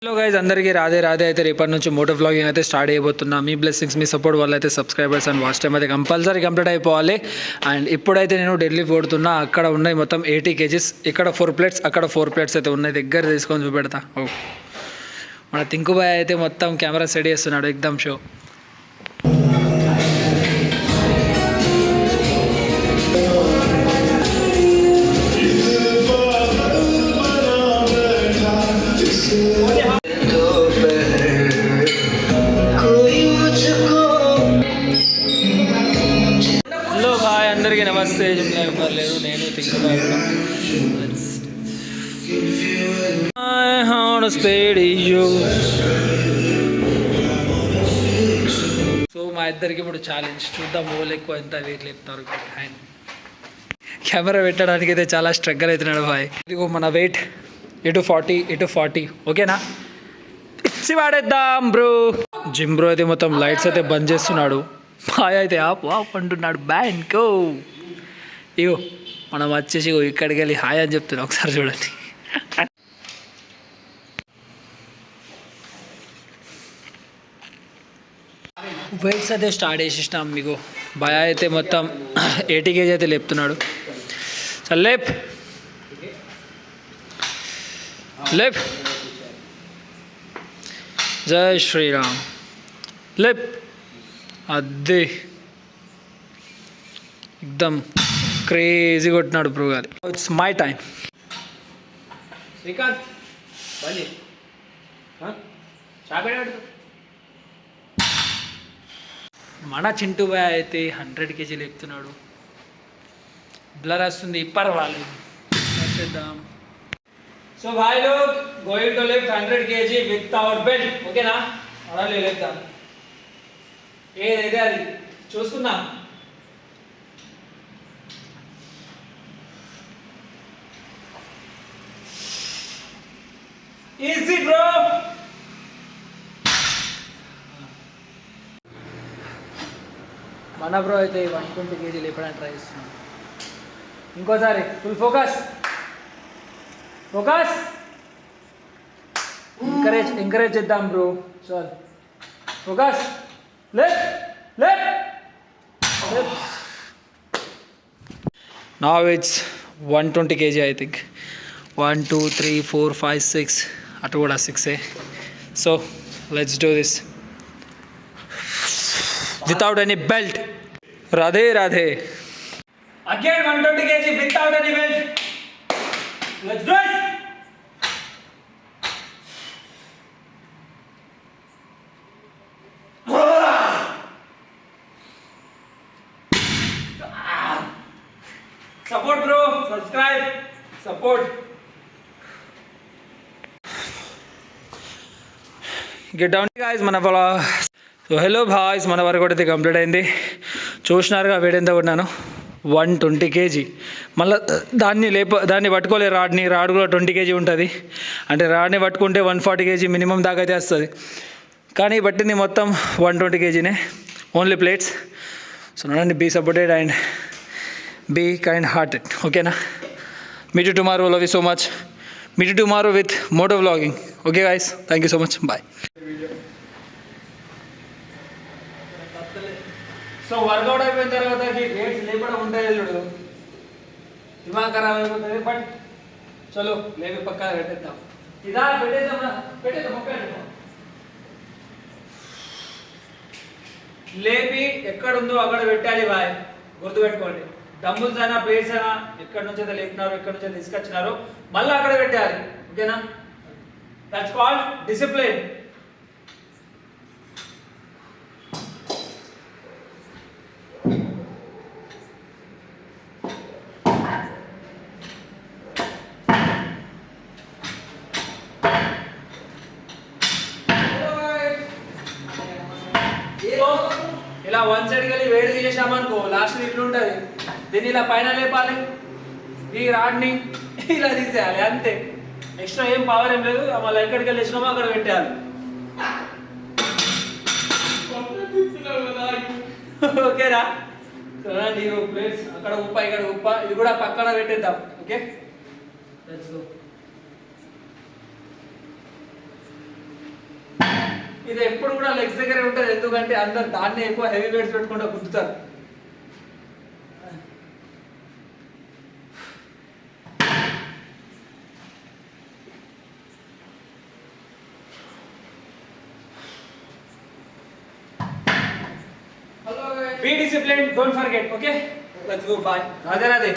Hello guys, అందరికీ రాధే రాధే. అయితే రేపటి నుంచి మోటో వ్లాగింగ్ అయితే స్టార్ట్ అయిపోతున్నా. మీ బ్లెస్సింగ్స్, మీ సపోర్ట్ వల్ల అయితే సబ్స్క్రైబర్స్ అండ్ వాచ్ టైం అయితే కంపల్సరీ కంప్లీట్ అయిపోవాలి. అండ్ ఇప్పుడైతే నేను ఢిల్లీ పోతున్నా. అక్కడ ఉన్నాయి మొత్తం 80 kgs. ఇక్కడ 4 plates, అక్కడ 4 plates అయితే ఉన్నాయి. దగ్గర తీసుకొని చూపెడతా. మన తింకుబాయ్ అయితే మొత్తం కెమెరా సెట్ చేస్తున్నాడు. ఎక్దమ్ షో. హలో హాయ్, అందరికీ నమస్తే. పర్లేదు, నేను తింకుబాయ్. సో మా ఇద్దరికి ఇప్పుడు ఛాలెంజ్ చూద్దాం. ఓళ్ళు ఎక్కువ ఎంత వెయిట్ లేపుతారు. కెమెరా పెట్టడానికి అయితే చాలా స్ట్రగుల్ అవుతున్నాడు బాయ్. ఇదిగో మన వెయిట్ ఇటు 40 ఓకేనా? ఇచ్చి వాడేద్దాం బ్రో. జిమ్ బ్రో అయితే మొత్తం లైట్స్ అయితే బంద్ చేస్తున్నాడు. బాయ్ అయితే ఆప్ అంటున్నాడు. బ్యాంకో ఇగో మనం వచ్చేసి ఇక్కడికి వెళ్ళి హాయ్ అని చెప్తున్నాం. ఒకసారి చూడండి. వెయిట్స్ అయితే స్టార్ట్ చేసేసినాం. మీకు భయ అయితే మొత్తం 80 kg అయితే లేపుతున్నాడు. లేప్ లేప్. జై శ్రీరామ్. లేప్. అదే ఎక్దమ్ క్రేజీ కొట్టినాడు బ్రో గారు. It's my time. శ్రీకాంత్ మన చింటూ బాయ్ అయితే 100 kg లేపుతున్నాడు. బ్లర్ వస్తుంది, పర్వాలేదు చేద్దాం. So Bhai log going to lift 100 kg without belt. ఓకేనా? అలా లేపుదాం. ఏదైతే అది చూసుకుందాం. Easy bro. మన బ్రో అయితే 120 kg లేపడానికి ట్రై చేస్తున్నాం. ఇంకోసారి ఫుల్ ఫోకస్. ఎంకరేజ్ చేద్దాం బ్రో. చాలు focus. Now it's 120 kg I think. 1 2 3 4 5 6 అటు కూడా 6. So let's do this without any belt. Radhe Radhe. Again 120 kg without any belt. Let's do it. Support bro, subscribe, support. Get down guys, మన so hello boys, మన వరకు అయితే complete అయింది. చూసినారుగా wait ఎంత కొట్టినాను. 120 kg. మళ్ళీ దాన్ని పట్టుకోలే. రాడ్ కూడా 20 kg ఉంటుంది. అంటే రాడ్ని పట్టుకుంటే 140 kg మినిమం దాకా అయితే వస్తుంది. కానీ పట్టింది మొత్తం 120 kgనే. Only plates. సో నన్ను be supported and be kind hearted. Okay na? Meet you tomorrow. Love you so much. Meet you tomorrow with moto vlogging. Okay guys, thank you so much. Bye. So workout అయిపోయిన తర్వాత weights లేపడం ఉంటాయి చూడు. దిమాగ్ ఖరాబ్ అయిపోతుంది. But చలో లేపి పక్కన పెట్టేద్దాం. ఇదా పెట్టేద్దాం. లేపి ఎక్కడుందో అక్కడ పెట్టాలి బాయ్. గుర్తుపెట్టుకోండి. డంబుల్స్ అయినా ప్లేట్స్ అయినా ఎక్కడి నుంచి అయితే లేపినారో, ఎక్కడి నుంచి అయితే తీసుకొచ్చినారో మళ్ళీ అక్కడ పెట్టాలి. ఓకేనా? That's called discipline. ఇలా వన్ సైడ్కి వెళ్ళి వేడి తీసేసామనుకో లాస్ట్ ఇట్లుంటుంది. దీన్ని ఇలా పైన లేపాలి. ఈ రాడ్ని ఇలా తీసేయాలి. అంతే. ఎక్స్ట్రా ఏం పవర్ ఏం లేదు. మళ్ళీ ఎక్కడికి వెళ్ళి వచ్చినామో అక్కడ పెట్టేయాలి. ఓకేనా? చూడండి ప్లేట్స్ అక్కడ ఉప్ప ఇక్కడ ఉప్ప ఇది కూడా పక్కన పెట్టేద్దాం. Okay, let's go. ఇది ఎప్పుడు కూడా లెగ్స్ దగ్గరే ఉంటుంది, ఎందుకంటే అందరు దాన్ని ఎక్కువ హెవీ వెయిట్స్ పెట్టుకుంటూ గుర్తుతారు. Be disciplined, don't forget, okay? Let's go, bye. Radhe Radhe.